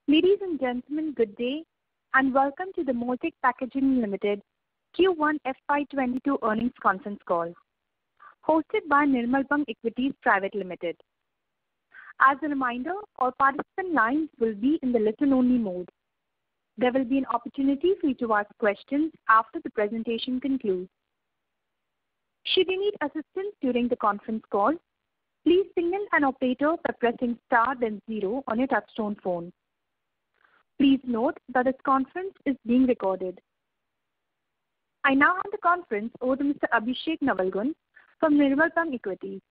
Ladies and gentlemen, good day, and welcome to the Moltech Packaging Limited Q1 FY22 earnings conference call, hosted by Nirmal Bang Equities Private Limited. As a reminder, all participant lines will be in the listen-only mode. There will be an opportunity for you to ask questions after the presentation concludes. Should you need assistance during the conference call, please signal an operator by pressing star then 0 on your touchtone phone. Please note that this conference is being recorded. I now hand the conference over to Mr. Abhishek Navalgund from Nirmal Bang Equities.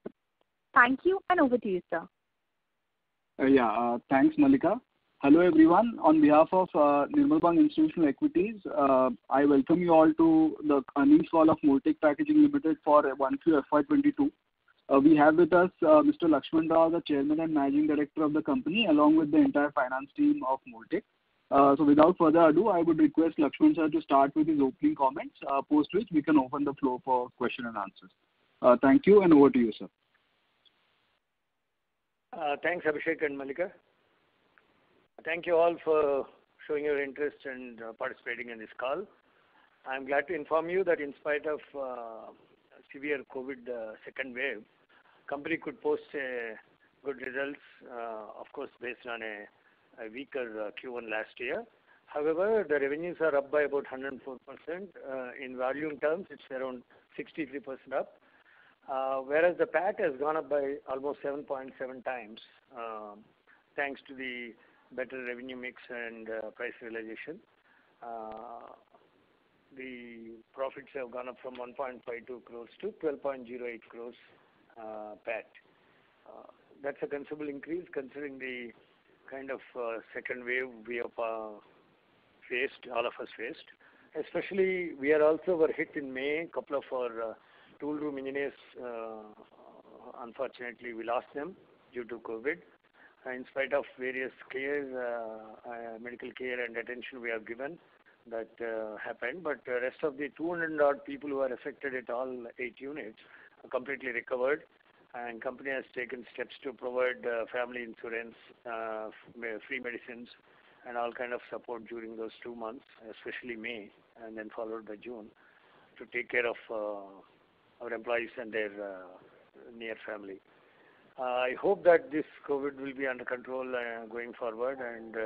Thank you, and over to you, sir. Thanks, Malika. Hello, everyone. On behalf of Nirmal Bang Institutional Equities, I welcome you all to the earnings call of Moltech Packaging Limited for 1Q FY22. We have with us Mr. Lakshman Rao, the Chairman and Managing Director of the company, along with the entire finance team of Moltech. So without further ado, I would request Lakshman sir to start with his opening comments, post which we can open the floor for question and answers. Thank you, and over to you, sir. Thanks, Abhishek and Malika. Thank you all for showing your interest and participating in this call. I'm glad to inform you that in spite of severe COVID second wave, company could post good results, of course, based on a weaker Q1 last year. However, the revenues are up by about 104%. In volume terms, it's around 63% up. Whereas the PAT has gone up by almost 7.7 times, thanks to the better revenue mix and price realization. The profits have gone up from 1.52 crores to 12.08 crores PAT. That's a considerable increase considering the kind of second wave we have all of us faced. Especially, we are also were hit in May. A couple of our tool room engineers, unfortunately, we lost them due to COVID. In spite of various care, medical care and attention we have given, that happened. But the rest of the 200 odd people who are affected at all 8 units are completely recovered. And company has taken steps to provide family insurance, free medicines, and all kind of support during those 2 months, especially May, and then followed by June, to take care of our employees and their near family. I hope that this COVID will be under control going forward, and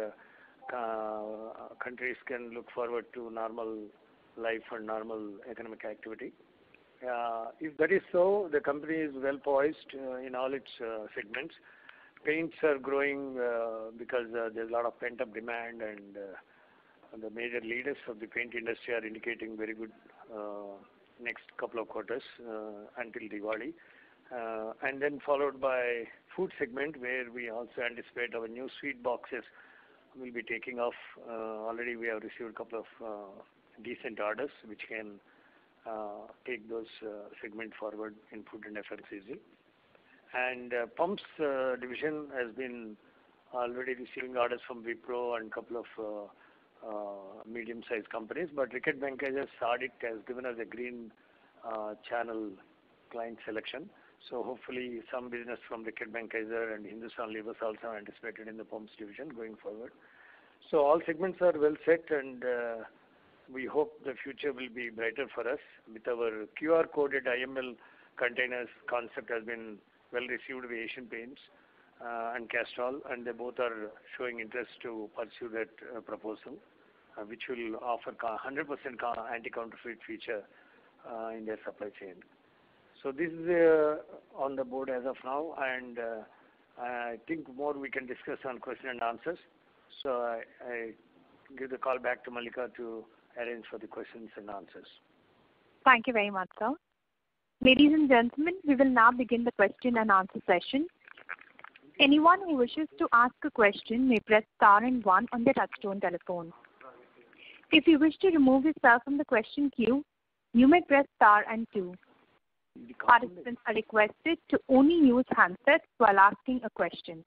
countries can look forward to normal life and normal economic activity. If that is so, the company is well poised in all its segments. Paints are growing because there's a lot of pent-up demand, and the major leaders of the paint industry are indicating very good next couple of quarters until Diwali. And then followed by food segment, where we also anticipate our new sweet boxes will be taking off. Already we have received a couple of decent orders which can take those segment forward in food and FMCG. And pumps division has been already receiving orders from Wipro and a couple of medium-sized companies. But Reckitt Benckiser's audit has given us a green channel client selection. So hopefully some business from Reckitt Benckiser and Hindustan Lever also anticipated in the pumps division going forward. So all segments are well set, and we hope the future will be brighter for us. With our QR coded IML containers concept has been well received by Asian Paints and Castrol, and they both are showing interest to pursue that proposal, which will offer 100% anti-counterfeit feature in their supply chain. So this is on the board as of now, and I think more we can discuss on question and answers. So I give the call back to Malika to arrange for the questions and answers. Thank you very much, sir. Ladies and gentlemen, we will now begin the question and answer session. Anyone who wishes to ask a question may press star and 1 on their touchtone telephone. If you wish to remove yourself from the question queue, you may press star and 2. Participants are requested to only use handsets while asking a question.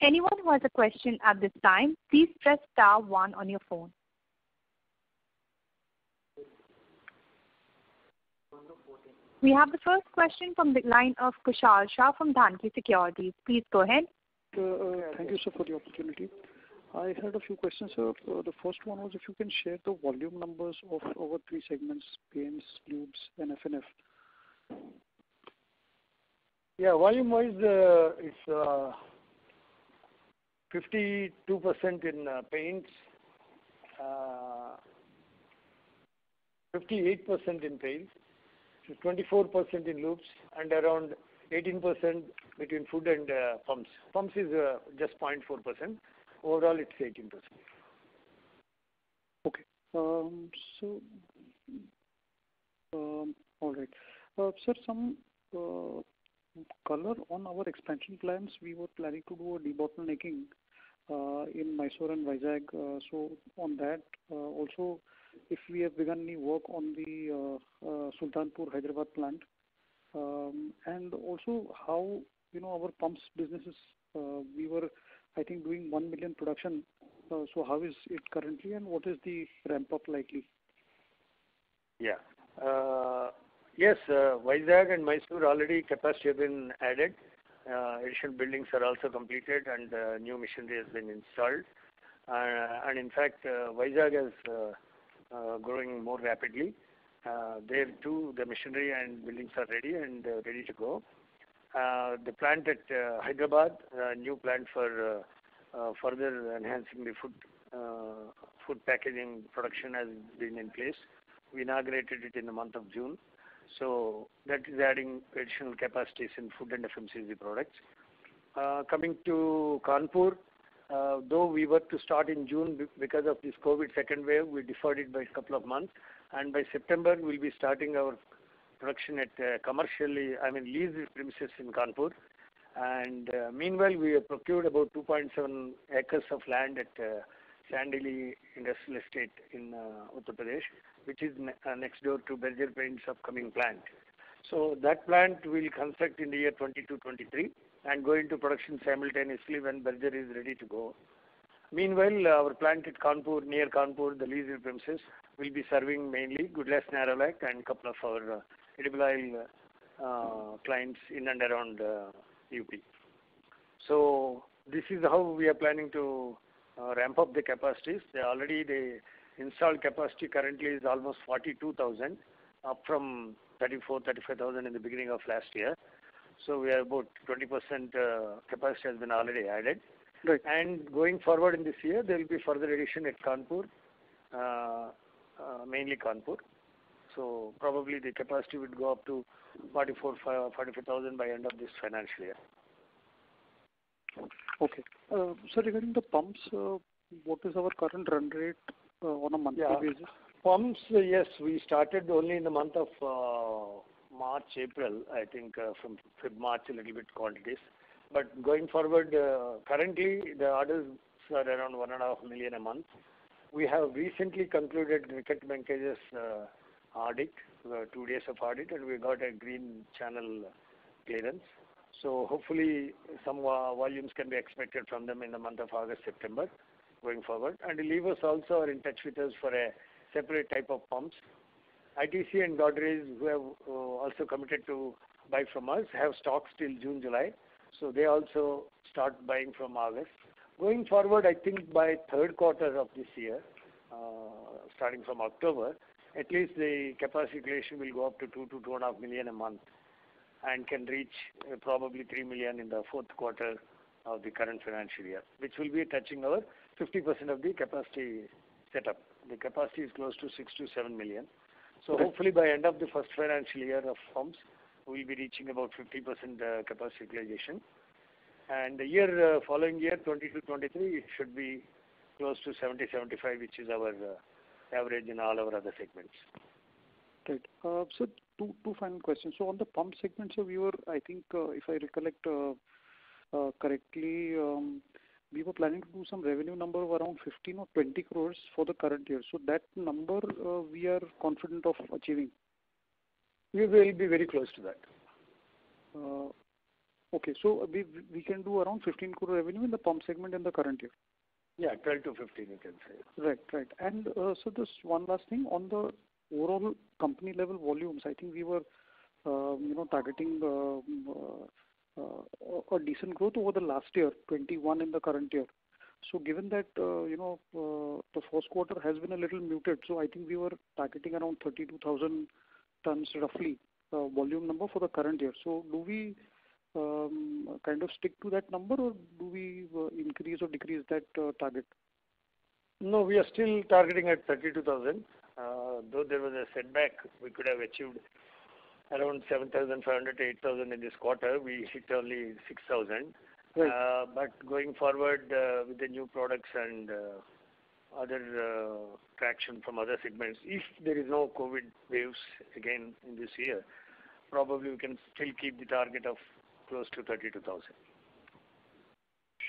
Anyone who has a question at this time, please press star 1 on your phone. We have the first question from the line of Kushal Shah from Dhanki Securities. Please go ahead. Thank you, sir, for the opportunity. I had a few questions, sir. The first one was if you can share the volume numbers of our three segments, paints, lubes, and F&F. Yeah, volume-wise, it's 52% in paints, 58% in paints, 24% in lubes, and around 18% between food and pumps. Pumps is just 0.4%. Overall, it's 18%. Okay. All right. Sir, some color on our expansion plans. We were planning to do a debottlenecking in Mysore and Vizag. So on that, also, if we have begun any work on the Sultanpur, Hyderabad plant, and also how our pumps businesses. We were, I think, doing 1 million production. So how is it currently, and what is the ramp up likely? Yeah. Yes, Vizag and Mysore already capacity have been added. Additional buildings are also completed, and new machinery has been installed. And in fact, Vizag is growing more rapidly. There too, the machinery and buildings are ready and ready to go. The plant at Hyderabad, new plant for further enhancing the food packaging production has been in place. We inaugurated it in the month of June. So that is adding additional capacities in food and FMCG products. Coming to Kanpur, though we were to start in June because of this COVID second wave, we deferred it by a couple of months. And by September, we'll be starting our production at leased premises in Kanpur. And meanwhile, we have procured about 2.7 acres of land at Sandili Industrial Estate in Uttar Pradesh, which is next door to Berger Paints' upcoming plant. So that plant will construct in the year 22-23 and go into production simultaneously when Berger is ready to go. Meanwhile, our plant at Kanpur, near Kanpur, the leased premises, will be serving mainly Goodlass Nerolac and a couple of our edible oil clients in and around UP. So this is how we are planning to ramp up the capacities. The installed capacity currently is almost 42,000, up from 35,000 in the beginning of last year. So we are about 20% capacity has been already added. Right. And going forward in this year, there will be further addition at Kanpur, mainly Kanpur. So probably the capacity would go up to 45,000 by end of this financial year. Okay. So regarding the pumps, what is our current run rate on a monthly basis? Pumps, yes, we started only in the month of March, April, I think from March a little bit quantities. But going forward, currently the orders are around 1.5 million a month. We have recently concluded Reckitt Benkege's audit, 2 days of audit, and we got a green channel clearance. So hopefully some volumes can be expected from them in the month of August, September going forward. And the levers also are in touch with us for a separate type of pumps. ITC and Godrej, who have also committed to buy from us, have stocks till June, July. So they also start buying from August. Going forward, I think by third quarter of this year, starting from October, at least the capacity creation will go up to 2 to 2.5 million a month and can reach probably 3 million in the fourth quarter of the current financial year, which will be touching our 50% of the capacity setup. The capacity is close to 6 to 7 million. So hopefully by end of the first financial year of pumps, we will be reaching about 50% capacity utilization. And the year following year, 22-23, it should be close to 70-75, which is our average in all our other segments. Right. So two final questions. So on the pump segment, so we were, I think, if I recollect correctly, we were planning to do some revenue number of around 15 or 20 crores for the current year. So that number we are confident of achieving. We will be very close to that. Okay, so we can do around 15 crore revenue in the pump segment in the current year. Yeah, 12 to 15, you can say. Right. And so this one last thing on the overall company level volumes. I think we were, targeting a decent growth over the last year, 21 in the current year. So given that, the first quarter has been a little muted, so I think we were targeting around 32,000 tons roughly volume number for the current year. So do we kind of stick to that number, or do we increase or decrease that target? No, we are still targeting at 32,000. Though there was a setback, we could have achieved around 7,500 to 8,000 in this quarter. We hit only 6,000. Right. But going forward with the new products and other traction from other segments, if there is no COVID waves again in this year, probably we can still keep the target of close to 32,000.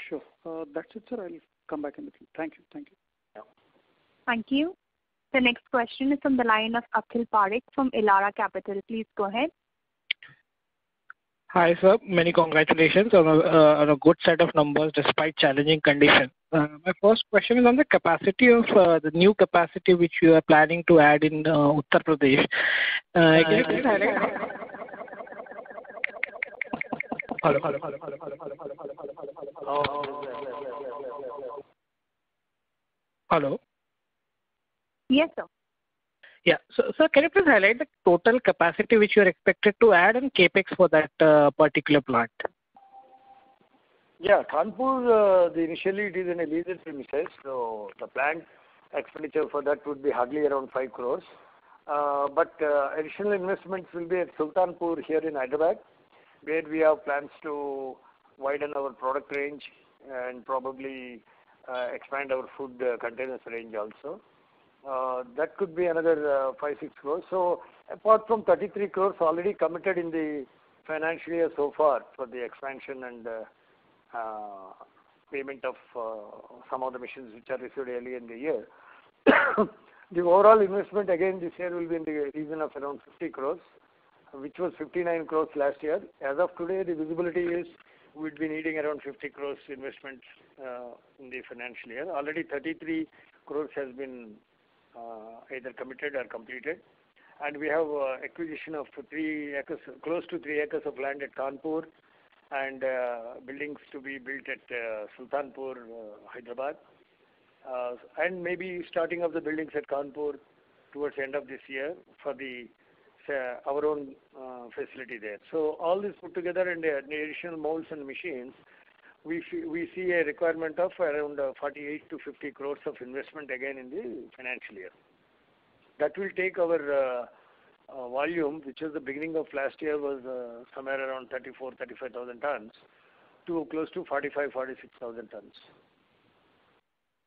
Sure. That's it, sir. I'll come back in the queue. Thank you. Yeah. Thank you. The next question is from the line of Akhil Parekh from Elara Capital. Please go ahead. Hi, sir. Many congratulations on a good set of numbers despite challenging conditions. My first question is on the capacity of the new capacity which you are planning to add in Uttar Pradesh. Can you please highlight? Hello. Yes, sir. Yeah. So, sir, can you please highlight the total capacity which you are expected to add and capex for that particular plant? Yeah, Kanpur, initially it is in a leased premises, so the plant expenditure for that would be hardly around 5 crores. But additional investments will be at Sultanpur here in Hyderabad, where we have plans to widen our product range and probably expand our food containers range also. That could be another 5-6 crores. So apart from 33 crores already committed in the financial year so far for the expansion and payment of some of the machines which are received early in the year, the overall investment again this year will be in the region of around 50 crores, which was 59 crores last year. As of today, the visibility is we'd be needing around 50 crores investment in the financial year. Already 33 crores has been either committed or completed, and we have acquisition of 3 acres, close to 3 acres of land at Kanpur, and buildings to be built at Sultanpur, Hyderabad, and maybe starting of the buildings at Kanpur towards the end of this year for our own facility there. So all this put together and the additional molds and machines, we see a requirement of around 48 to 50 crores of investment again in the financial year. That will take our volume, which was the beginning of last year was somewhere around 35,000 tons, to close to 46,000 tons.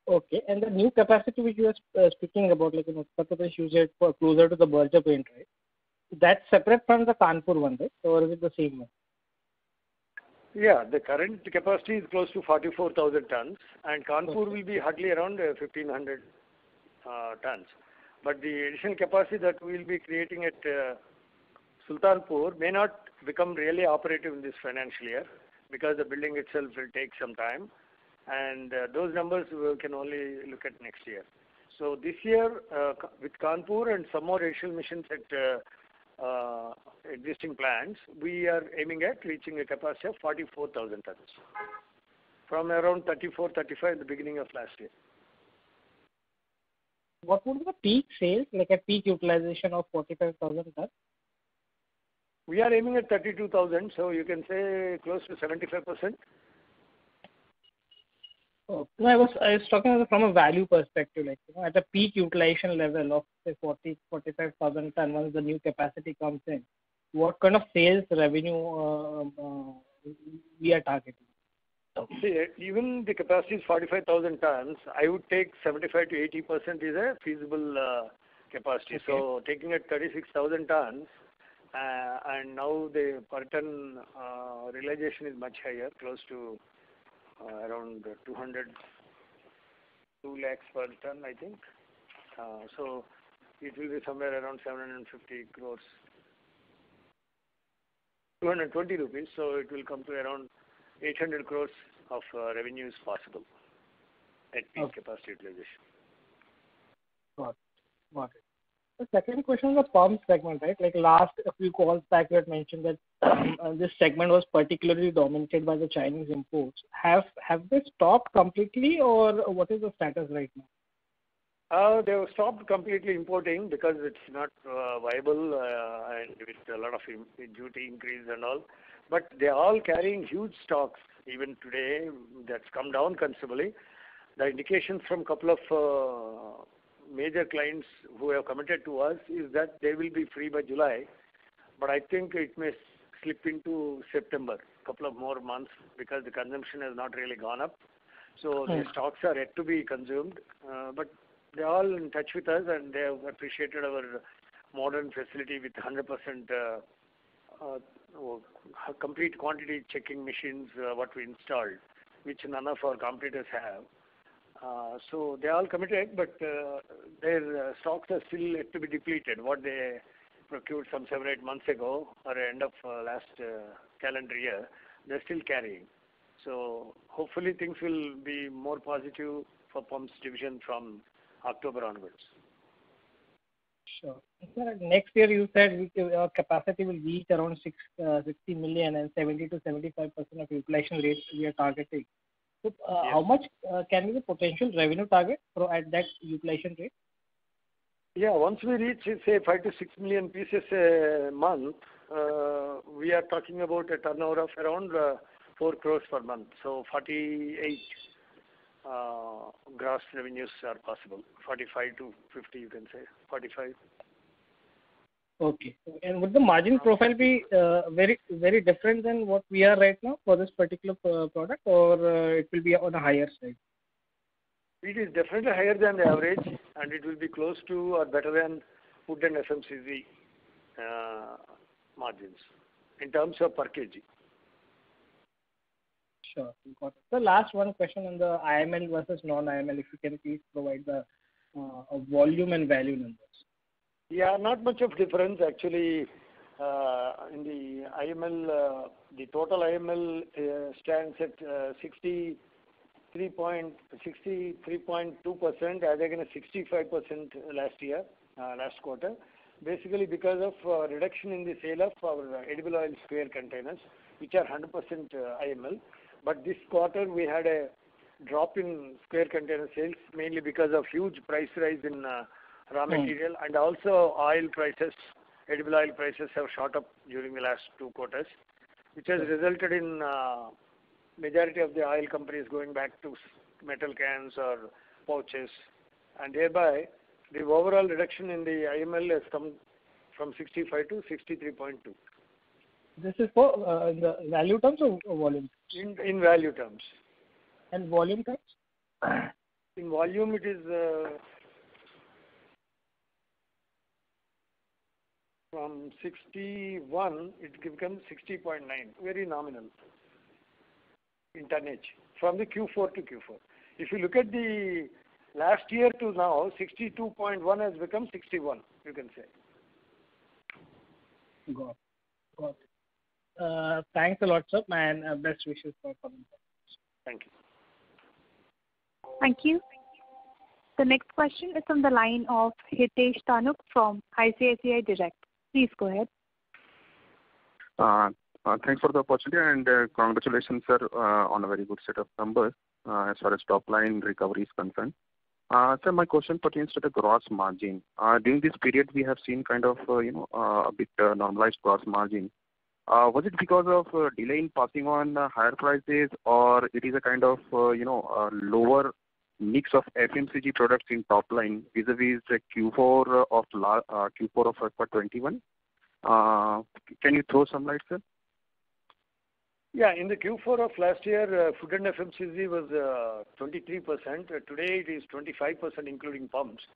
Okay, and the new capacity which you are speaking about, like in Uttar Pradesh, you said for closer to the Berger Paint, right? That's separate from the Kanpur one, right? Or is it the same one? Yeah, the current capacity is close to 44,000 tons, and Kanpur will be hardly around 1,500 tons. But the additional capacity that we will be creating at Sultanpur may not become really operative in this financial year because the building itself will take some time, and those numbers we can only look at next year. So this year with Kanpur and some more additional machines at existing plants, we are aiming at reaching a capacity of 44,000 tons from around 34-35 at the beginning of last year. What would be the peak sales, like a peak utilization of 45,000 tons? We are aiming at 32,000, so you can say close to 75%. Oh, no, I was talking from a value perspective, like at a peak utilization level of say 45,000 ton once the new capacity comes in. What kind of sales revenue we are targeting? See, even the capacity is 45,000 tons. I would take 75 to 80% is a feasible capacity. Okay. So taking at 36,000 tons, and now the per ton realization is much higher, close to around 2 lakhs per ton, I think. So it will be somewhere around 750 crores, 220 rupees. So it will come to around 800 crores of revenue is possible at peak capacity utilization. Got it. The second question is the pump segment, right? Like last few calls back, you had mentioned that this segment was particularly dominated by the Chinese imports. Have they stopped completely, or what is the status right now? They have stopped completely importing because it's not viable and with a lot of duty increase and all. But they are all carrying huge stocks. Even today, that's come down considerably. The indications from a couple of major clients who have committed to us is that they will be free by July. But I think it may slip into September, a couple of more months, because the consumption has not really gone up. So the stocks are yet to be consumed. But they are all in touch with us, and they have appreciated our modern facility with 100% complete quantity checking machines, what we installed, which none of our competitors have. So they are all committed, but their stocks are still yet to be depleted. What they procured some 7-8 months ago, or end of last calendar year, they're still carrying. So hopefully things will be more positive for pumps division from October onwards. Sure. Sir, next year you said our capacity will reach around 60 million and 70 to 75% of utilization rate we are targeting. So how much can be the potential revenue target at that utilization rate? Yeah, once we reach, say, 5 to 6 million pieces a month, we are talking about a turnover of around 4 crores per month. So 48 gross revenues are possible. 45 to 50, you can say. 45. Okay. And would the margin profile be very, very different than what we are right now for this particular product, or it will be on a higher side? It is definitely higher than the average, and it will be close to or better than food and FMCG margins in terms of per kg. Sure. Got it. The last one question on the IML versus non-IML, if you can please provide the volume and value numbers. Yeah, not much of difference actually. In the IML, the total IML stands at 63.2% as against 65% last quarter. Basically because of reduction in the sale of our edible oil square containers, which are 100% IML. But this quarter we had a drop in square container sales, mainly because of huge price rise in raw material, and also oil prices, edible oil prices have shot up during the last 2 quarters, which has resulted in majority of the oil companies going back to metal cans or pouches, and thereby the overall reduction in the IML has come from 65 to 63.2. This is for in the value terms or volume? In value terms. And volume terms? In volume it is from 61, it becomes 60.9, very nominal in tonnage, from the Q4 to Q4. If you look at the last year to now, 62.1 has become 61, you can say. Got it. Thanks a lot, sir, and best wishes for coming. Thank you. Thank you. The next question is from the line of Hitesh Tanuk from ICICI Direct. Please go ahead. Thanks for the opportunity, and congratulations, sir, on a very good set of numbers as far as top line recovery is concerned. Sir, my question pertains to the gross margin. During this period, we have seen kind of a bit normalized gross margin. Was it because of delay in passing on higher prices, or it is a kind of lower mix of FMCG products in top line vis-a-vis the Q4 of FY21? Can you throw some light, sir? Yeah, in the Q4 of last year, food and FMCG was 23%. Today it is 25%, including pumps.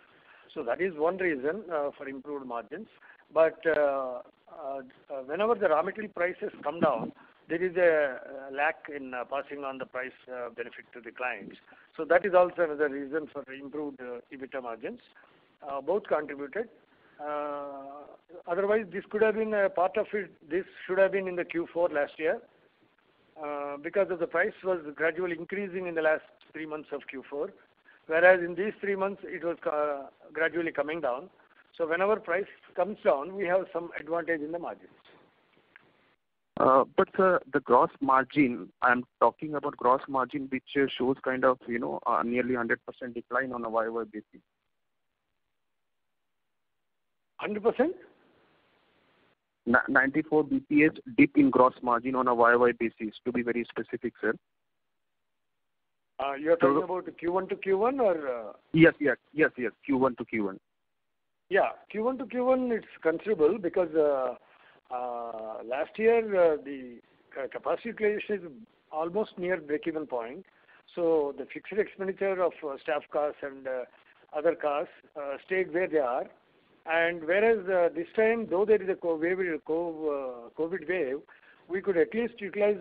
So that is one reason for improved margins. But whenever the raw material prices come down, there is a lack in passing on the price benefit to the clients. So that is also another reason for improved EBITDA margins. Both contributed. Otherwise, this could have been a part of it. This should have been in the Q4 last year. Because of the price was gradually increasing in the last 3 months of Q4, whereas in these 3 months it was gradually coming down. So whenever price comes down, we have some advantage in the margins. But the gross margin, I'm talking about gross margin, which shows kind of, nearly 100% decline on a YY basis. 100%? 94 BPS dip in gross margin on a YY basis, to be very specific, sir. You're talking about Q1 to Q1 or? Yes, Q1 to Q1. Yeah, Q1 to Q1 it's considerable because last year the capacity utilization is almost near break-even point. So the fixed expenditure of staff costs and other costs stayed where they are. And whereas this time, though there is a COVID wave, we could at least utilize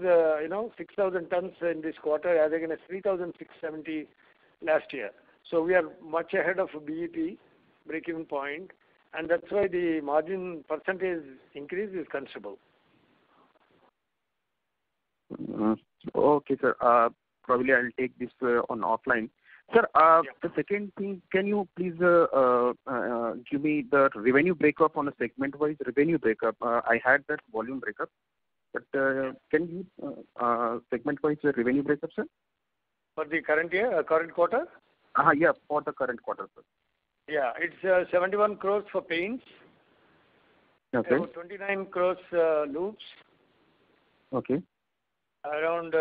6,000 tons in this quarter as against 3,670 last year. So we are much ahead of BEP, break-even point, and that's why the margin percentage increase is considerable. Okay, sir. Probably I'll take this on offline. Sir, the second thing, can you please give me the revenue breakup on a segment-wise revenue breakup? I had that volume breakup, but can you segment-wise revenue breakup, sir? For the current year, current quarter? Yeah, for the current quarter, sir. Yeah, it's 71 crores for paints. Okay. About 29 crores loops. Okay. Around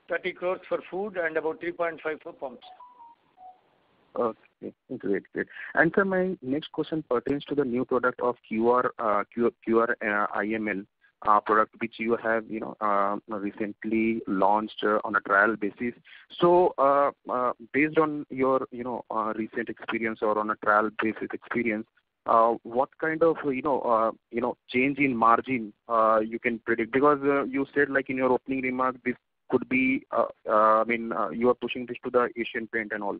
30 crores for food and about 3.5 for pumps. Okay, great. And sir, my next question pertains to the new product of QR IML product, which you have, recently launched on a trial basis. So, based on your, recent experience or on a trial basis experience, what kind of, change in margin you can predict? Because you said, like in your opening remark, this could be, you are pushing this to the Asian Paint and all.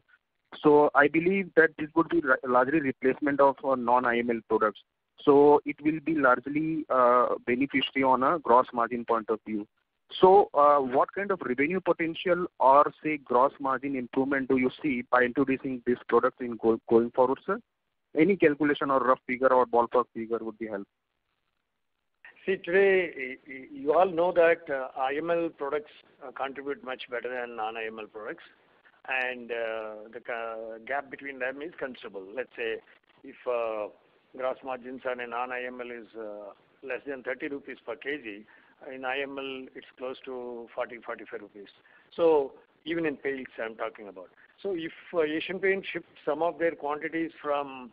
So I believe that this would be largely replacement of non-IML products. So it will be largely beneficiary on a gross margin point of view. So what kind of revenue potential or say gross margin improvement do you see by introducing this product in going forward, sir? Any calculation or rough figure or ballpark figure would be helpful. See, today you all know that IML products contribute much better than non-IML products, and the gap between them is considerable. Let's say if gross margins on a non-IML is less than 30 rupees per kg, in IML it's close to 40-45 rupees. So even in paints I'm talking about. So if Asian Paints shift some of their quantities from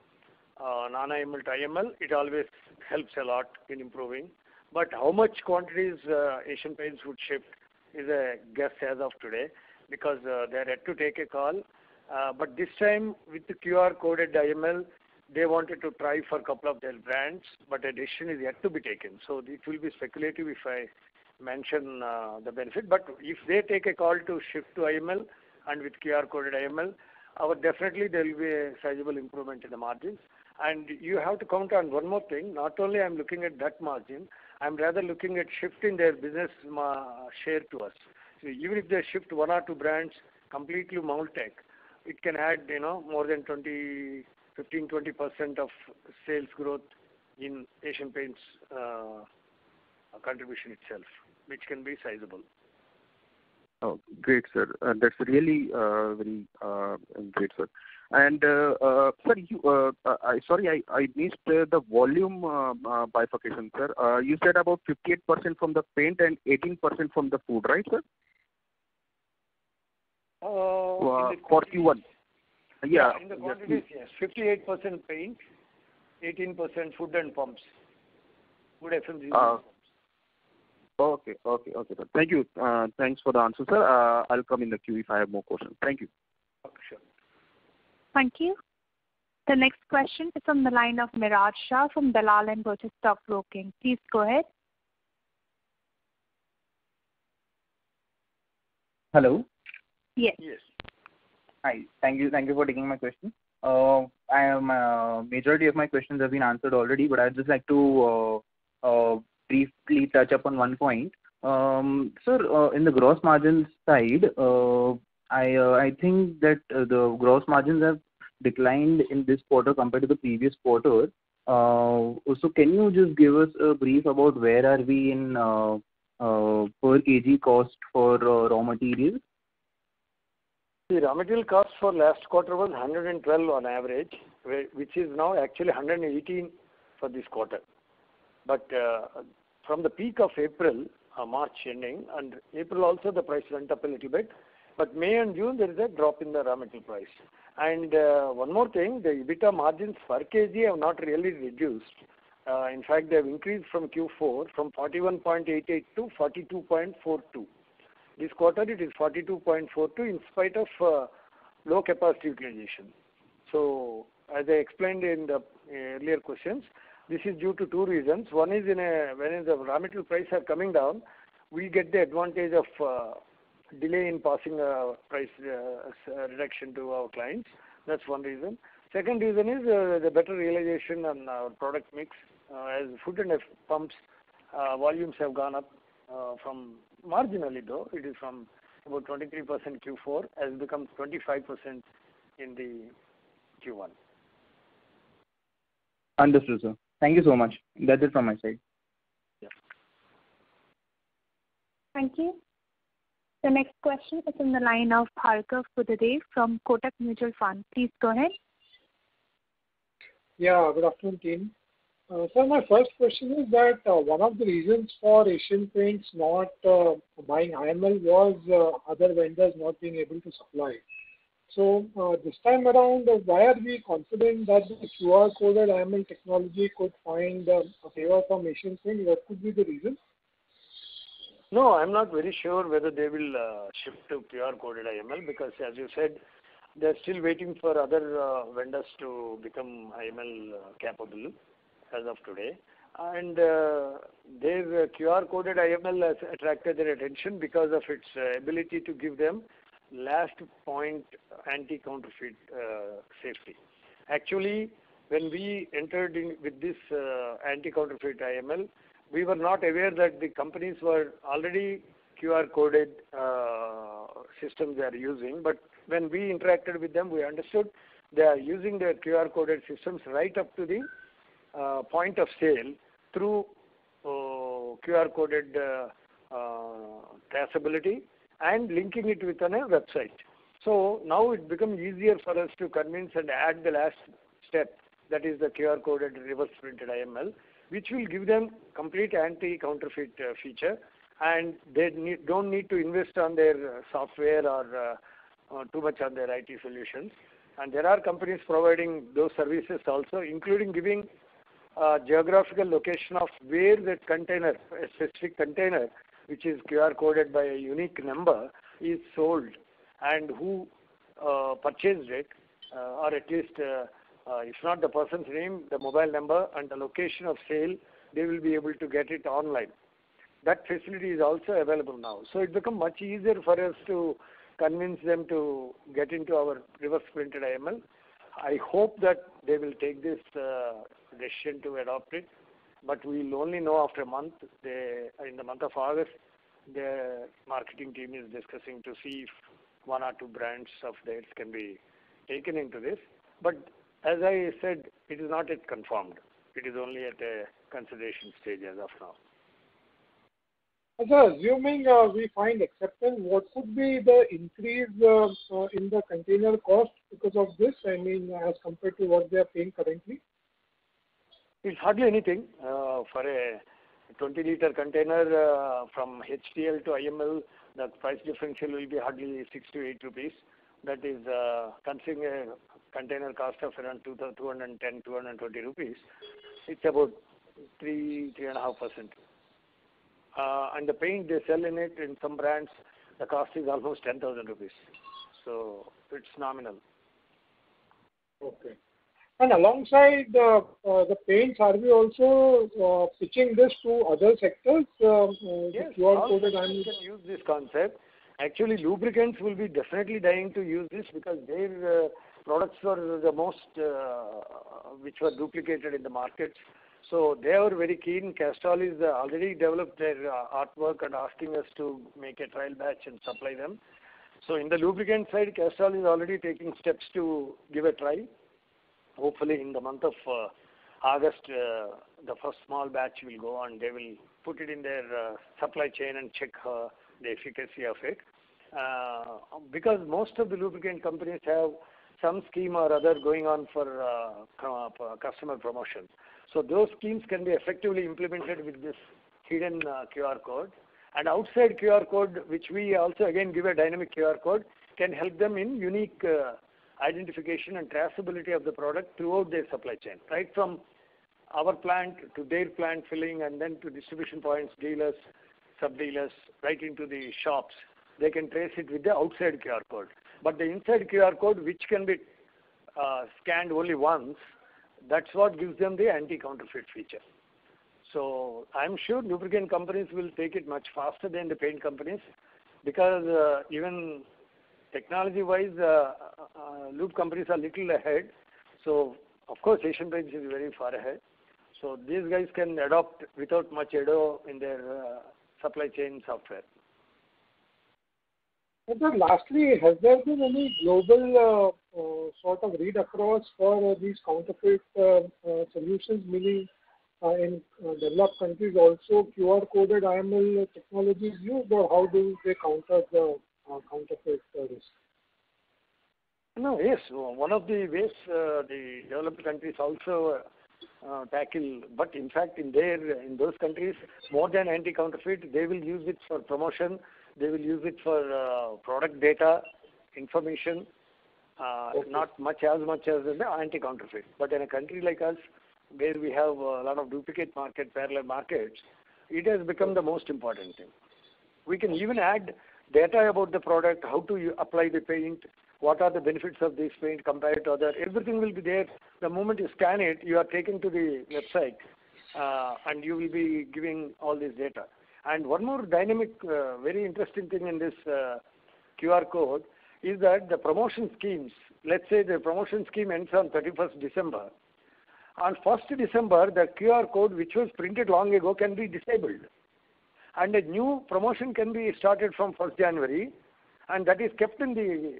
non-IML to IML, it always helps a lot in improving. But how much quantities Asian Paints would shift is a guess as of today, because they are yet to take a call. But this time with the QR coded IML, they wanted to try for a couple of their brands, but a decision is yet to be taken. So it will be speculative if I mention the benefit. But if they take a call to shift to IML and with QR coded IML, definitely there will be a sizable improvement in the margins. And you have to count on one more thing. Not only I'm looking at that margin, I'm rather looking at shifting their business share to us. So even if they shift one or two brands completely Multec, it can add more than 15-20% of sales growth in Asian Paints contribution itself, which can be sizable. Oh, great, sir. That's really very great, sir. And sir, I missed the volume bifurcation, sir. You said about 58% from the paint and 18% from the food, right, sir? For Q1. Yeah. In the quantities, yes. 58% paint, 18% food and pumps. Food FMCG pumps. Okay, sir. Thank you. Thanks for the answer, sir. I'll come in the queue if I have more questions. Thank you. Okay, sure. Thank you. The next question is from the line of Miraj Shah from Dalal & Broacha Stock Broking. Please go ahead. Hello. Yes. Hi. Thank you for taking my question. Majority of my questions have been answered already, but I'd just like to briefly touch upon one point. Sir, in the gross margins side, I think that the gross margins have declined in this quarter compared to the previous quarter. So can you just give us a brief about where are we in per kg cost for raw materials? The raw material cost for last quarter was 112 on average, which is now actually 118 for this quarter. But from the peak of April, March ending, and April also the price went up a little bit. But May and June there is a drop in the raw material price. And one more thing, the EBITDA margins per kg have not really reduced. In fact, they have increased from Q4 from 41.88 to 42.42. This quarter it is 42.42 in spite of low capacity utilization. So as I explained in the earlier questions, this is due to two reasons. One is when the raw material prices are coming down, we get the advantage of delay in passing price reduction to our clients. That's one reason. Second reason is the better realization on our product mix. As food and pumps volumes have gone up from marginally, though it is from about 23% Q4 has become 25% in the Q1. Understood, sir. Thank you so much. That's it from my side. Yeah. Thank you. The next question is in the line of Bhargav Buddhadev from Kotak Mutual Fund. Please go ahead. Yeah, good afternoon, team. Sir, my first question is that one of the reasons for Asian Paints not buying IML was other vendors not being able to supply. So this time around, why are we confident that the QR coded IML technology could find a favor from Asian Paints? What could be the reason? No, I'm not very sure whether they will shift to QR coded IML because, as you said, they're still waiting for other vendors to become IML capable as of today. And their QR coded IML has attracted their attention because of its ability to give them last point anti-counterfeit safety. Actually, when we entered in with this anti-counterfeit IML, we were not aware that the companies were already QR coded systems they are using. But when we interacted with them, we understood they are using their QR coded systems right up to the point of sale through QR coded traceability and linking it with a website. So now it becomes easier for us to convince and add the last step, that is the QR coded reverse printed IML, which will give them complete anti-counterfeit feature, and they don't need to invest on their software or too much on their IT solutions. And there are companies providing those services also, including giving geographical location of where that container, a specific container, which is QR coded by a unique number, is sold and who purchased it, or at least if not the person's name, the mobile number and the location of sale, they will be able to get it online. That facility is also available now. So it becomes much easier for us to convince them to get into our reverse printed IML. I hope that they will take this decision to adopt it, but we will only know after a month. In the month of August, the marketing team is discussing to see if one or two brands of theirs can be taken into this. But as I said, it is not yet confirmed. It is only at a consideration stage as of now. So assuming we find acceptance, what could be the increase in the container cost because of this? I mean, as compared to what they are paying currently? It's hardly anything. For a 20-liter container from HTL to IML, the price differential will be hardly 6 to 8 rupees. That is considering a container cost of around 210, 220 rupees. It's about 3.5%. And the paint they sell in it, in some brands, the cost is almost 10,000 rupees. So it's nominal. Okay. And alongside the paints, are we also pitching this to other sectors? Yes, all sectors can use this concept. Actually, lubricants will be definitely dying to use this because their products were the most which were duplicated in the market. So they are very keen. Castrol is already developed their artwork and asking us to make a trial batch and supply them. So in the lubricant side, Castrol is already taking steps to give a try. Hopefully in the month of August, the first small batch will go and they will put it in their supply chain and check the efficacy of it. Because most of the lubricant companies have some scheme or other going on for customer promotion. So those schemes can be effectively implemented with this hidden QR code. And outside QR code, which we also again give a dynamic QR code, can help them in unique identification and traceability of the product throughout their supply chain, right from our plant to their plant filling and then to distribution points, dealers, sub-dealers, right into the shops. They can trace it with the outside QR code. But the inside QR code, which can be scanned only once, that's what gives them the anti-counterfeit feature. So I'm sure lubricant companies will take it much faster than the paint companies because even technology-wise, lube companies are little ahead. So of course, Asian Paints is very far ahead. So these guys can adopt without much ado in their supply chain software. And then lastly, has there been any global sort of read across for these counterfeit solutions, meaning in developed countries also QR coded IML technology is used, or how do they counter the counterfeit risk? No, yes. One of the ways the developed countries also tackle, but in fact in those countries, more than anti-counterfeit, they will use it for promotion. They will use it for product data, information, not as much as the anti-counterfeit. But in a country like us, where we have a lot of duplicate market, parallel markets, it has become the most important thing. We can even add data about the product, how to apply the paint, what are the benefits of this paint compared to other. Everything will be there. The moment you scan it, you are taken to the website, and you will be giving all this data. And one more dynamic, very interesting thing in this QR code is that the promotion schemes, let's say the promotion scheme ends on 31st December. On 1st December, the QR code which was printed long ago can be disabled. And a new promotion can be started from 1st January, and that is kept in the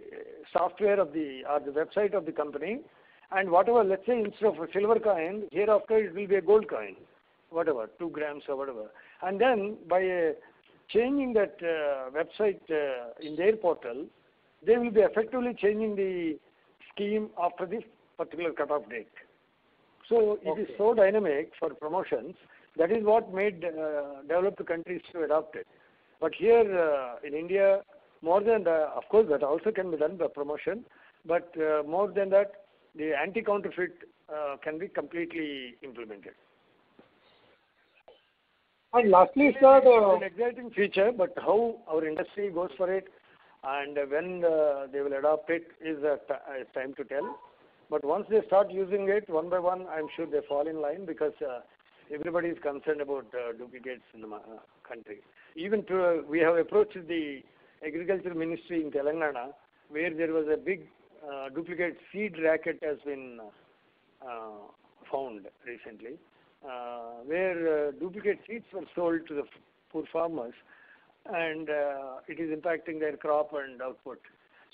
software of the website of the company. And whatever, let's say instead of a silver coin, hereafter it will be a gold coin, whatever, 2 grams or whatever. And then by changing that website in their portal, they will be effectively changing the scheme after this particular cutoff date. So it is so dynamic for promotions. That is what made developed countries to adopt it. But here in India, more than that, of course, that also can be done by promotion. But more than that, the anti-counterfeit can be completely implemented. And lastly, sir, it's an exciting feature, but how our industry goes for it and when they will adopt it is time to tell. But once they start using it one by one, I'm sure they fall in line because everybody is concerned about duplicates in the country. Even we have approached the Agriculture Ministry in Telangana, where there was a big duplicate seed racket has been found recently, where duplicate seeds were sold to the poor farmers, and it is impacting their crop and output.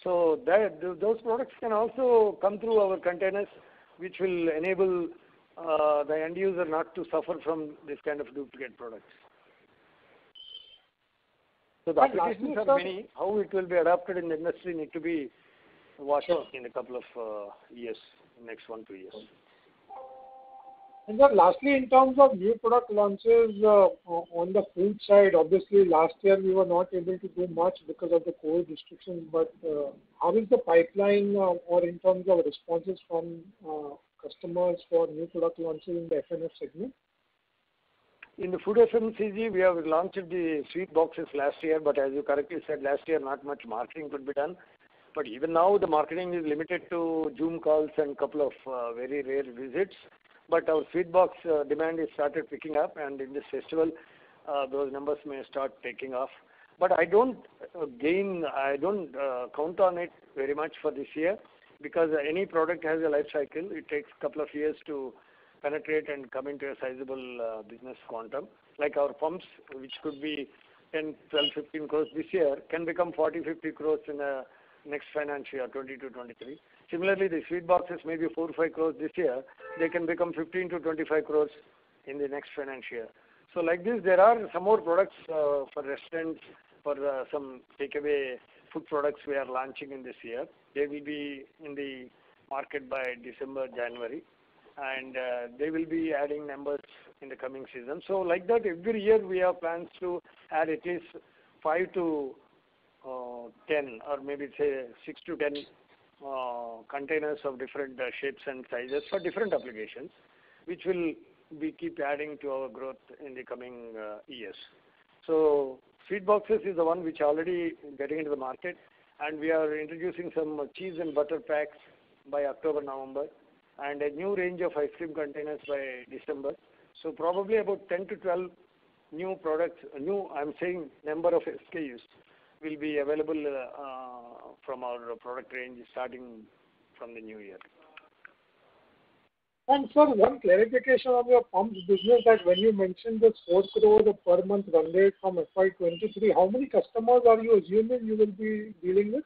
So those products can also come through our containers, which will enable the end user not to suffer from this kind of duplicate products. So the applications are many. How it will be adopted in the industry need to be watched in a couple of years, next 1-2 years. And then lastly, in terms of new product launches on the food side, obviously last year we were not able to do much because of the COVID restrictions, but how is the pipeline or in terms of responses from customers for new product launches in the FNF segment? In the food FMCG, we have launched the sweet boxes last year, but as you correctly said, last year not much marketing could be done. But even now the marketing is limited to Zoom calls and couple of very rare visits. But our sweet box demand is started picking up, and in this festival, those numbers may start taking off. But I don't count on it very much for this year, because any product has a life cycle. It takes a couple of years to penetrate and come into a sizable business quantum. Like our pumps, which could be 10, 12, 15 crores this year, can become 40, 50 crores in the next financial year, 22, 23. Similarly, the sweet boxes may be 4 or 5 crores this year. They can become 15 to 25 crores in the next financial year. So like this, there are some more products for restaurants, for some takeaway food products we are launching in this year. They will be in the market by December, January, and they will be adding numbers in the coming season. So like that, every year we have plans to add at least 5 to 10, or maybe say 6 to 10 containers of different shapes and sizes for different applications, which will be keep adding to our growth in the coming years. So sweet boxes is the one which already getting into the market, and we are introducing some cheese and butter packs by October, November, and a new range of ice cream containers by December. So probably about 10 to 12 new products, I'm saying number of SKUs will be available from our product range starting from the new year. And sir, one clarification on your pumps business, that when you mentioned this 4 crore per month run rate from FY23, how many customers are you assuming you will be dealing with?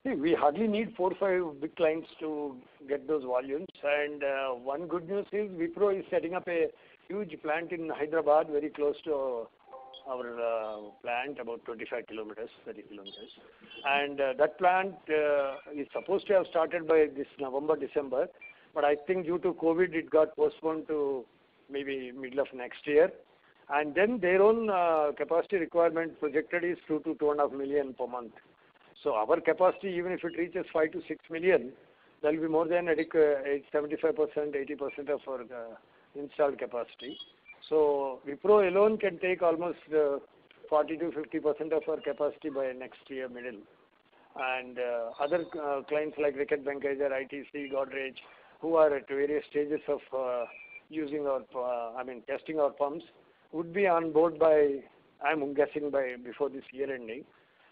See, we hardly need 4 or 5 big clients to get those volumes. And one good news is Wipro is setting up a huge plant in Hyderabad, very close to our plant, about 25 kilometers, 30 kilometers. And that plant is supposed to have started by this November, December. But I think due to COVID, it got postponed to maybe middle of next year. And then their own capacity requirement projected is 2 to 2.5 million per month. So our capacity, even if it reaches 5 to 6 million, there will be more than 75%, 80% of our installed capacity. So Wipro alone can take almost 40 to 50% of our capacity by next year middle. And other clients like Reckitt Benckiser, ITC, Godrej, who are at various stages of using our, testing our pumps, would be on board by, I'm guessing, by before this year ending.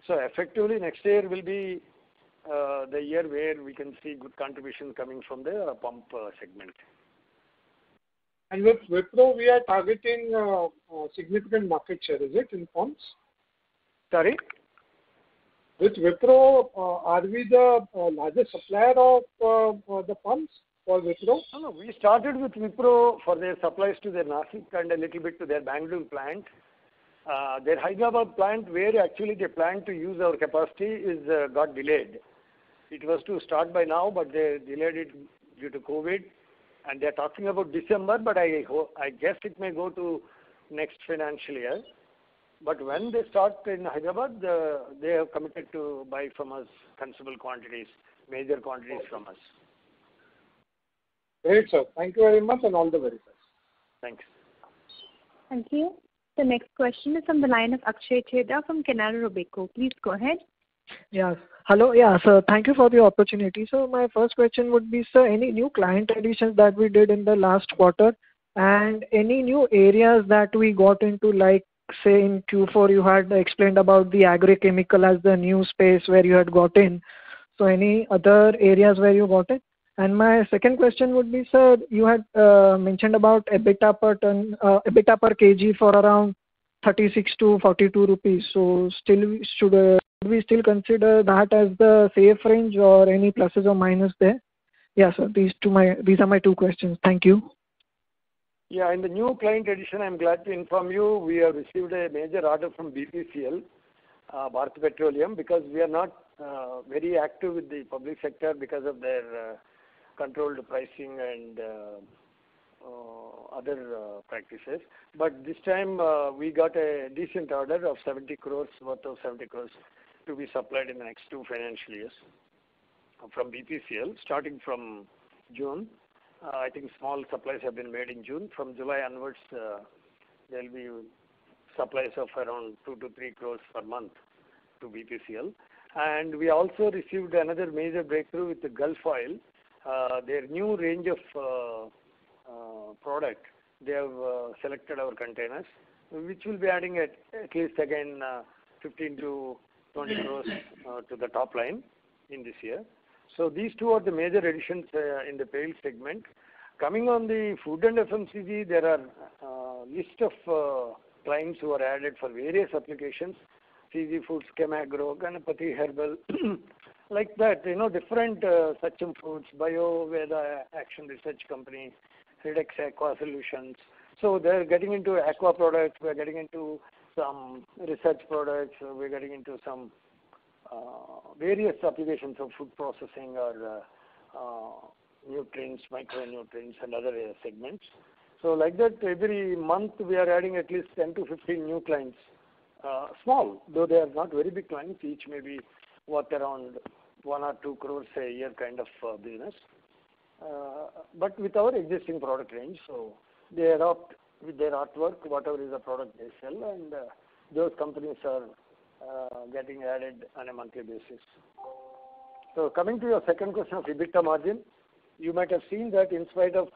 So effectively, next year will be the year where we can see good contribution coming from the pump segment. And with Wipro, we are targeting significant market share, is it, in pumps? Sorry? With Wipro, are we the largest supplier of the pumps for Wipro? No, we started with Wipro for their supplies to their Nashik and a little bit to their Bangalore plant. Their Hyderabad plant, where actually they plan to use our capacity, is got delayed. It was to start by now, but they delayed it due to COVID. And they're talking about December, but I guess it may go to next financial year. But when they start in Hyderabad, they have committed to buy from us considerable quantities, major quantities from us. Great, sir. Thank you very much, and all the very best. Thanks. Thank you. The next question is from the line of Akshay Chheda from Canara Robeco. Please go ahead. Yes. Hello. Yeah, sir. Thank you for the opportunity. So my first question would be, sir, any new client additions that we did in the last quarter, and any new areas that we got into, like say in Q4 you had explained about the agrochemical as the new space where you had got in. So any other areas where you got in? And my second question would be, sir, you had mentioned about EBITDA per ton, EBITDA per kg for around 36 to 42 rupees. So still should we still consider that as the safe range, or any pluses or minus there? Yeah, sir. These are my two questions. Thank you. Yeah, in the new client addition, I'm glad to inform you we have received a major order from BPCL, Bharat Petroleum, because we are not very active with the public sector because of their controlled pricing and other practices. But this time we got a decent order of 70 crores, worth of 70 crores to be supplied in the next 2 financial years from BPCL, starting from June. I think small supplies have been made in June. From July onwards, there will be supplies of around 2 to 3 crores per month to BPCL. And we also received another major breakthrough with the Gulf Oil. Their new range of product, they have selected our containers, which will be adding at least again 15 to 20 crores to the top line in this year. So these two are the major additions in the pail segment. Coming on the food and FMCG, there are list of clients who are added for various applications. CG Foods, Chemagro, Ganapati Herbal, like that, different Sachem Foods, Bio Veda Action Research Company, Redex Aqua Solutions. So they're getting into aqua products, we're getting into some research products, we're getting into some various applications of food processing or nutrients, micronutrients and other segments. So like that, every month we are adding at least 10 to 15 new clients. Small, though they are not very big clients, each may be worth around 1 or 2 crores a year kind of business. But with our existing product range, so they adopt with their artwork whatever is the product they sell, and those companies are getting added on a monthly basis. So coming to your second question of EBITDA margin, you might have seen that in spite of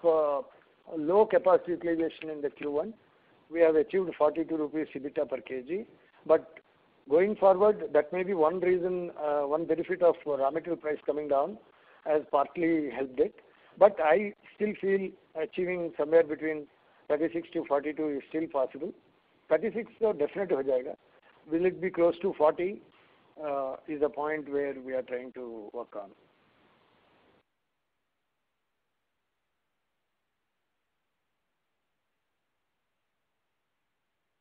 low capacity utilization in the Q1, we have achieved 42 rupees EBITDA per kg. But going forward, that may be one reason, one benefit of raw material price coming down has partly helped it. But I still feel achieving somewhere between 36 to 42 is still possible. 36 so definitely ho jayega. Will it be close to 40 is a point where we are trying to work on.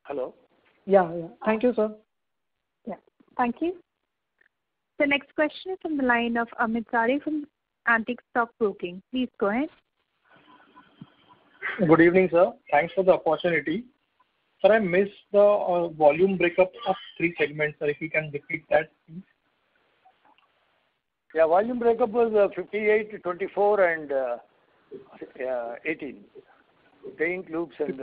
Hello? Yeah. Thank you, sir. Yeah. Thank you. The next question is from the line of Amit Zari from Antique Stock Broking. Please go ahead. Good evening, sir. Thanks for the opportunity. Sir, I missed the volume breakup of 3 segments, sir. If you can repeat that, please. Yeah, volume breakup was 58, 24 and 18. Paint, loops and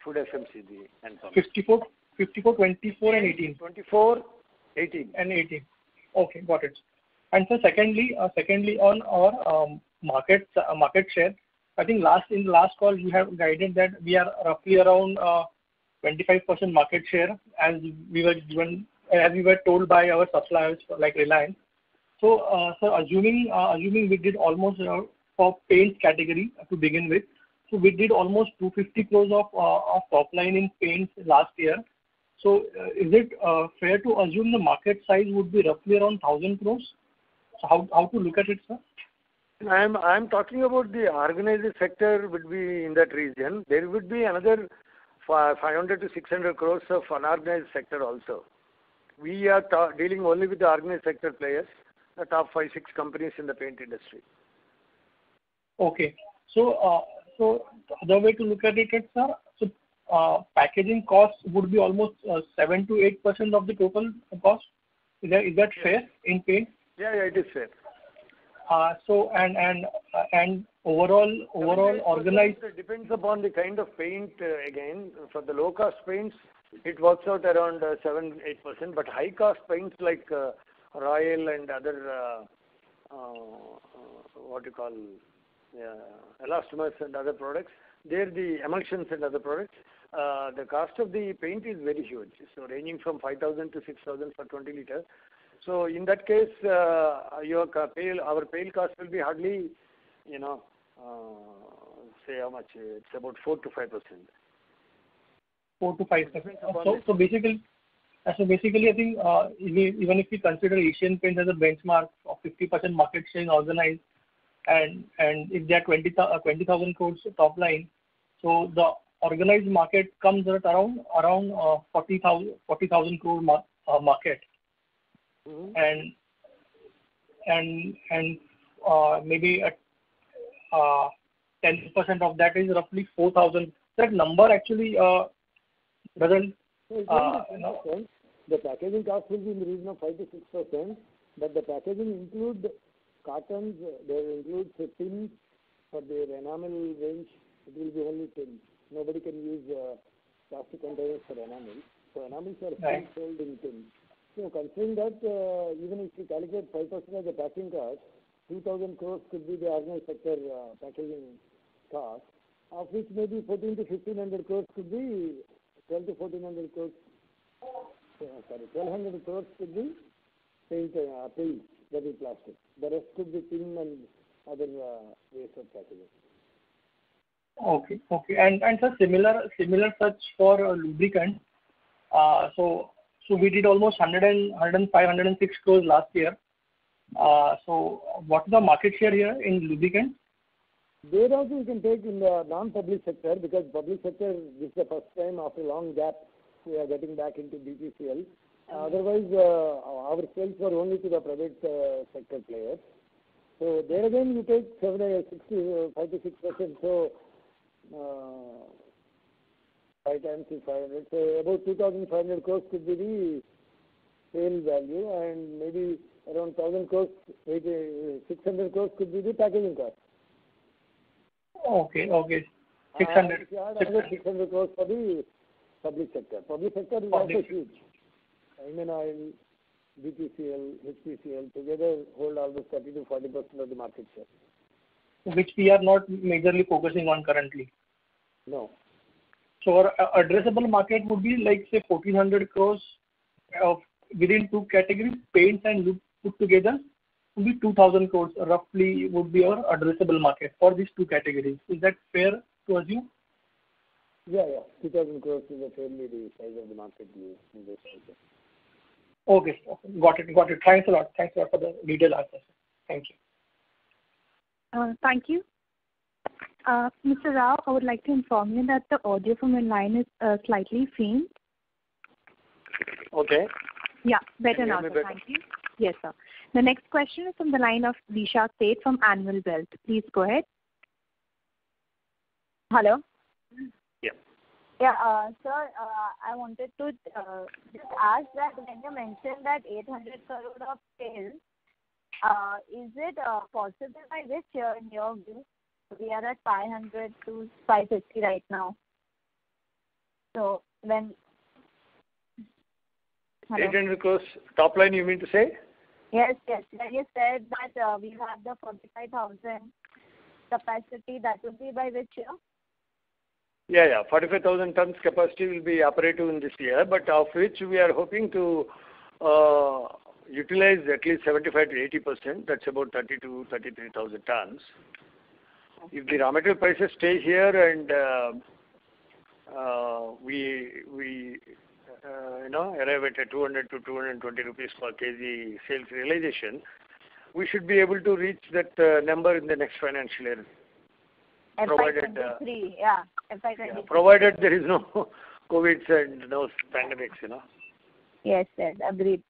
food FMCG and so on. 54, 24 and 18. 24, 18. And 18. Okay, got it. And so secondly on our market share, I think in the last call you have guided that we are roughly around 25% market share as we were told by our suppliers like Reliance. So, sir, assuming we did almost for paint category to begin with, so we did almost 250 crores of top line in paints last year. So, is it fair to assume the market size would be roughly around 1,000 crores? So, how to look at it, sir? I'm talking about the organized sector would be in that region. There would be another 500 to 600 crores of unorganized sector also. We are dealing only with the organized sector players, the top 5-6 companies in the paint industry. Okay. So the other way to look at it, sir, so packaging costs would be almost 7 to 8% of the total cost. Is that fair in paint? Yeah, it is fair. So and overall organized. It depends upon the kind of paint. Again, for the low cost paints, it works out around 7-8%. But high cost paints like Royal and other elastomers and other products, they're the emulsions and other products. The cost of the paint is very huge, so ranging from 5,000 to 6,000 for 20 liters. So in that case, our pale cost will be hardly, say how much? It's about 4 to 5%. 4 to 5%. So basically, I think even if we consider Asian Paints as a benchmark of 50% market share in organized, and if they are 20,000 crores top line, so the organized market comes at around 40,000 crore market. Mm-hmm. And maybe 10% of that is roughly 4,000. That number actually doesn't. The packaging cost will be in the region of 5 to 6%, but the packaging include cartons, they include tins for the enamel range. It will be only tins. Nobody can use plastic containers for enamel. So enamels are still sold in tins. So considering that, even if you calculate 5% of the packing cost, 2,000 crores could be the organized sector packaging cost, of which maybe 14 to 1,500 crores could be 12 to 1,400 crores. 1,200 crores could be paint, that is plastic. The rest could be tin and other ways of packaging. Okay. And sir, similar such for lubricant. So we did almost 105, 106 crores last year. So what is the market share here in lubricant? There also you can take in the non-public sector, because public sector, this is the first time after a long gap we are getting back into BPCL. Otherwise, our sales were only to the private sector players. So there again you take 5 to 6%. So 5 times is 500. So about 2,500 crores could be the sale value, and maybe around 1,000 crores, 600 crores could be the packaging cost. Okay. 600. 600 crores for the public sector. Public sector is also huge. Indian Oil, BPCL, HPCL together hold almost 30 to 40% of the market share. Which we are not majorly focusing on currently. No. So our addressable market would be like say 1,400 crores of within two categories, paints and lube put together would be 2,000 crores roughly would be our addressable market for these two categories. Is that fair to assume? Yeah. 2,000 crores is fairly the size of the market in this sector. Okay. Got it. Thanks a lot for the detailed answer. Thank you. Thank you. Mr. Rao, I would like to inform you that the audio from your line is slightly faint. Okay. Yeah, better Can you now, hear me sir. better? Thank you. Yes, sir. The next question is from the line of Disha Seth from Annual Wealth. Please go ahead. Hello. Yeah. Yeah, sir, I wanted to just ask that when you mentioned that 800 crore of sales, is it possible by which year in your view? We are at 500 to 550 right now. So when... Hello? 800 crores top line, you mean to say? Yes. When you said that we have the 45,000 capacity, that would be by which year? Yeah. 45,000 tons capacity will be operative in this year, but of which we are hoping to utilize at least 75 to 80%. That's about 30 to 33,000 tons. If the raw material prices stay here and we arrive at a 200 to 220 rupees per kg sales realization, we should be able to reach that number in the next financial year. FY23, yeah. FY23. Yeah, provided there is no COVID and no pandemics, Yes, agreed,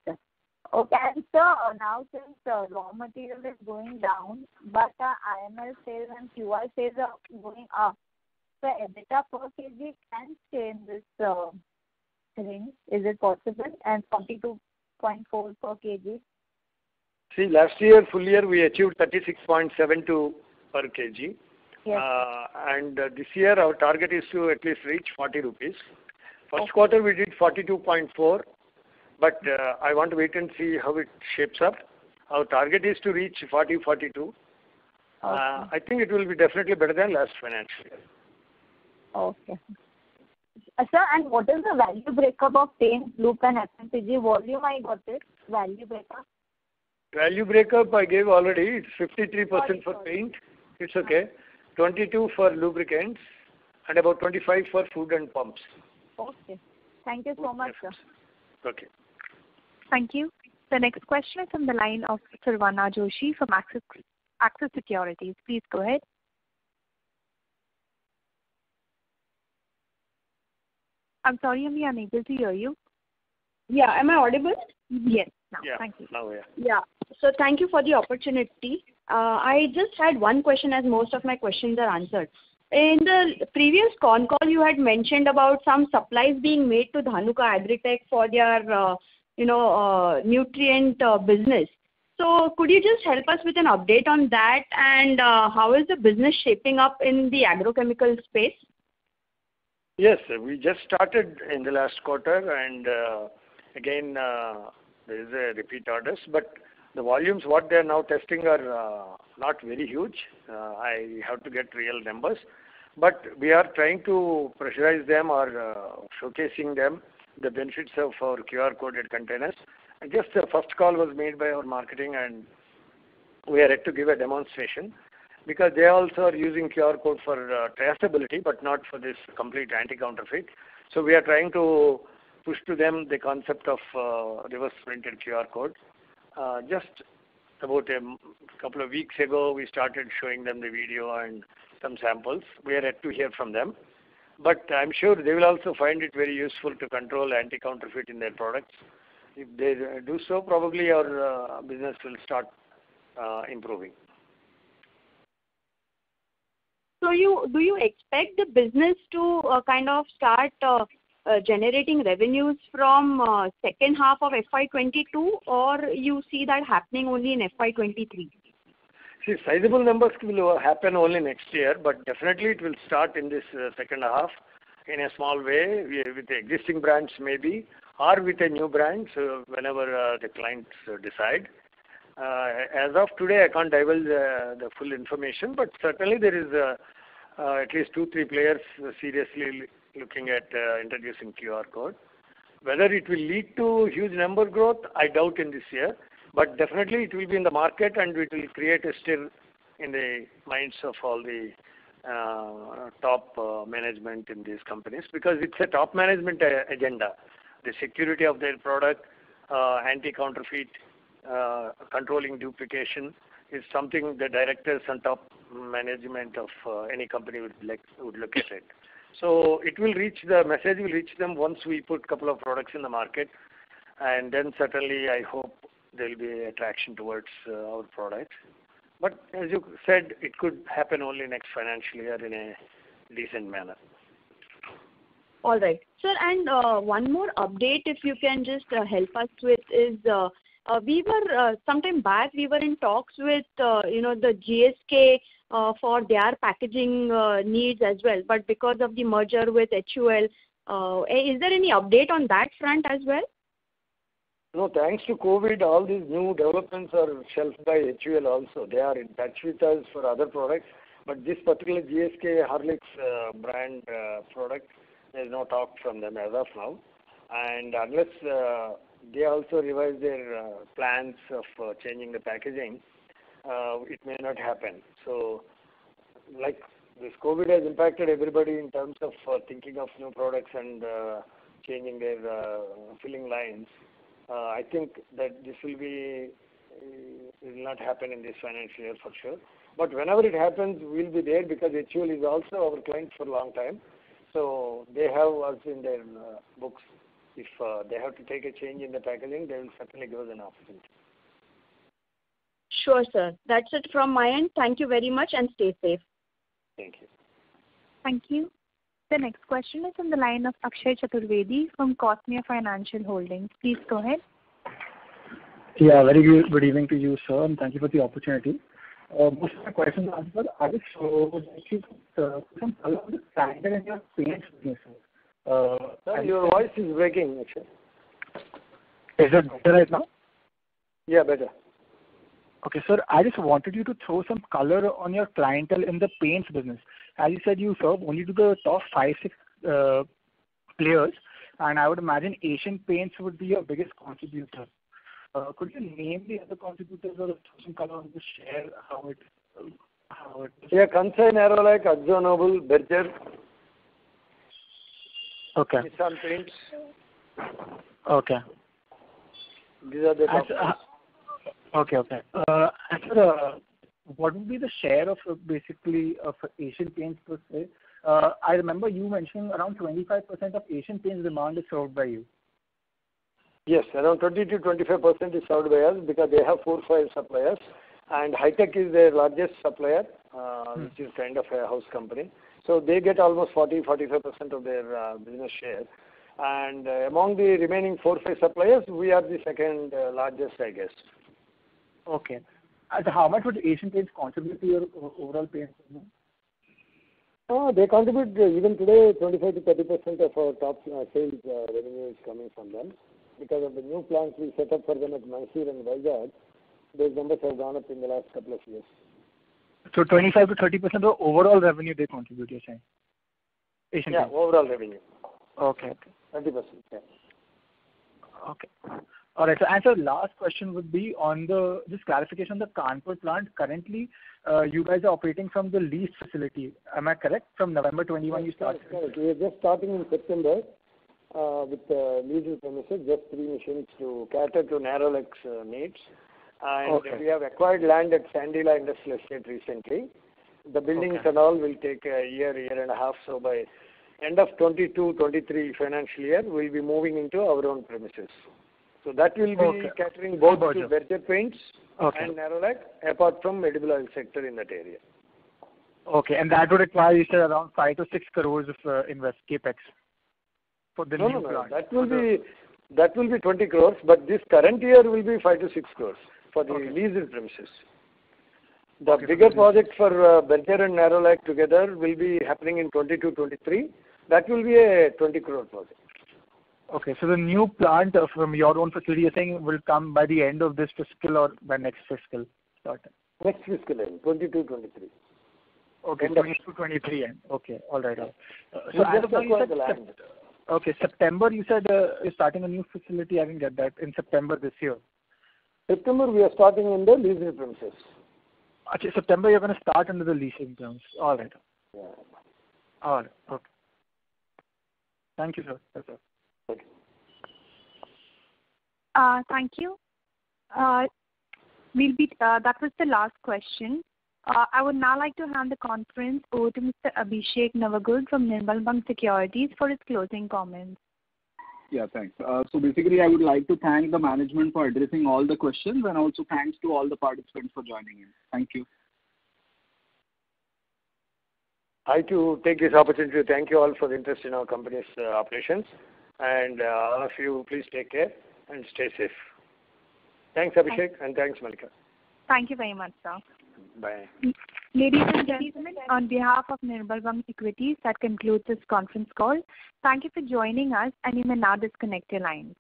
sir. Okay, and sir, now since raw material is going down, but IML sales and QR sales are going up, so EBITDA per kg can stay in this range. Is it possible? And 42.4 per kg. See, last year, full year, we achieved 36.72 per kg. Yes. And this year, our target is to at least reach 40 rupees. First quarter, we did 42.4, but I want to wait and see how it shapes up. Our target is to reach 40, 42. Okay. I think it will be definitely better than last financial year. Okay. Sir, and what is the value breakup of paint, lube and FMCG volume? I got it. Value breakup. Value breakup I gave already. It's 53% for paint. It's okay. 22 for lubricants and about 25 for food and pumps. Okay. Thank you so much, sir. Okay. Thank you. The next question is from the line of Sarvana Joshi from Axis Securities. Please go ahead. I'm sorry, I'm unable to hear you. Yeah, am I audible? Yes, now. Yeah. Thank you. Now, yeah. Yeah. So thank you for the opportunity. I just had one question, as most of my questions are answered. In the previous con call, you had mentioned about some supplies being made to Dhanuka Agritech for their, nutrient business. So could you just help us with an update on that, and how is the business shaping up in the agrochemical space? Yes, we just started in the last quarter, and again, there is a repeat orders, but the volumes what they are now testing are not very huge. I have to get real numbers, but we are trying to pressurize them or showcasing them the benefits of our QR coded containers. And just the first call was made by our marketing, and we are yet to give a demonstration, because they also are using QR code for traceability, but not for this complete anti-counterfeit. So we are trying to push to them the concept of reverse printed QR code. Just about a couple of weeks ago, we started showing them the video and some samples. We are yet to hear from them. But I'm sure they will also find it very useful to control anti-counterfeit in their products. If they do so, probably our business will start improving. So do you expect the business to kind of start generating revenues from second half of FY22, or you see that happening only in FY23? See, sizable numbers will happen only next year, but definitely it will start in this second half in a small way with the existing brands maybe, or with a new brand, so whenever the clients decide. As of today, I can't divulge the full information, but certainly there is at least 2-3 players seriously looking at introducing QR code. Whether it will lead to huge number growth, I doubt in this year, but definitely it will be in the market and it will create a stir in the minds of all the top management in these companies, because it's a top management agenda. The security of their product, anti-counterfeit, controlling duplication is something the directors and top management of any company would look at it. So the message will reach them once we put a couple of products in the market, and then certainly I hope there will be attraction towards our products. But as you said, it could happen only next financial year in a decent manner. All right. Sir, and one more update if you can just help us with is we were sometime back we were in talks with the GSK for their packaging needs as well, but because of the merger with HUL, is there any update on that front as well? No, thanks to COVID, all these new developments are shelved by HUL also. They are in touch with us for other products, but this particular GSK Horlicks brand product, there's no talk from them as of now. And unless they also revise their plans of changing the packaging, it may not happen. So, like this COVID has impacted everybody in terms of thinking of new products and changing their filling lines. I think that this will not happen in this financial year for sure. But whenever it happens, we'll be there because HUL is also our client for a long time. So they have us in their books. If they have to take a change in the packaging, they will certainly give us an opportunity. Sure, sir. That's it from my end. Thank you very much and stay safe. Thank you. Thank you. The next question is on the line of Akshay Chaturvedi from Cosmea Financial Holdings. Please go ahead. Yeah, very good evening to you, sir, and thank you for the opportunity. Most of my questions are answered. I just would like you to some color on the standard in your paints business. Sir, your voice is breaking, actually. Is it better right now? Yeah, better. Okay, sir, I just wanted you to throw some color on your clientele in the paints business. As you said, you serve only to the top 5-6 players, and I would imagine Asian Paints would be your biggest contributor. Could you name the other contributors or throw some color on the share, how it Yeah, Kansai, Nerolac, Akzo Nobel, Berger. Okay. Nissan Paints. Okay. These are the top. Okay. And sir, what would be the share of basically of Asian Paints per se? I remember you mentioning around 25% of Asian Paints demand is served by you. Yes, around 20 to 25% is served by us because they have 4-5 suppliers, and Hi-Tech is their largest supplier, which is kind of a house company. So they get almost 40-45% of their business share. And among the remaining 4-5 suppliers, we are the second largest, I guess. Okay. And how much would Asian Paints contribute to your overall paints business? They contribute even today 25 to 30% of our top sales revenue is coming from them. Because of the new plants we set up for them at Mysore and Vizag, those numbers have gone up in the last couple of years. So 25 to 30% of the overall revenue they contribute, you're saying? Asian Paints. Overall revenue. Okay. 20%, yeah. Okay. All right. So, and sir, last question would be on just clarification on the Kanpur plant. Currently, you guys are operating from the leased facility. Am I correct? From November 21, you started? Correct. We are just starting in September with leased premises, just 3 machines to cater to Nerolac's needs. And we have acquired land at Sandila Industrial Estate recently. The buildings and all will take a year and a half. So by end of 22-23 financial year, we'll be moving into our own premises. So that will be catering both to Berger Paints and Nerolac, apart from edible oil sector in that area. Okay, and that would require, you said, around 5 to 6 crores of invest capex for the new plant. That will be 20 crores, but this current year will be 5 to 6 crores for the leased premises. The bigger project for Berger and Nerolac together will be happening in 22-23. That will be a 20 crore project. Okay, so the new plant from your own facility, you're saying, will come by the end of this fiscal or by next fiscal? Next fiscal end, 22-23. Okay, 22-23 end. Okay, all right. So as of now, you said September, you said you're starting a new facility. I didn't get that. In September this year. September, we are starting in the leasing premises. Okay, September, you're going to start under the leasing terms. All right. Yeah. All right. Okay. Thank you, sir. That's all. Okay. Thank you. That was the last question. I would now like to hand the conference over to Mr. Abhishek Navagud from Nirmal Bang Securities for his closing comments. Yeah, thanks. So basically, I would like to thank the management for addressing all the questions, and also thanks to all the participants for joining in. Thank you. I too take this opportunity to thank you all for the interest in our company's operations, and all of you please take care and stay safe. Thanks, Abhishek, and thanks, Malika. Thank you very much, sir. Bye. Ladies and gentlemen, on behalf of Nirmal Bang Equities, that concludes this conference call. Thank you for joining us, and you may now disconnect your lines.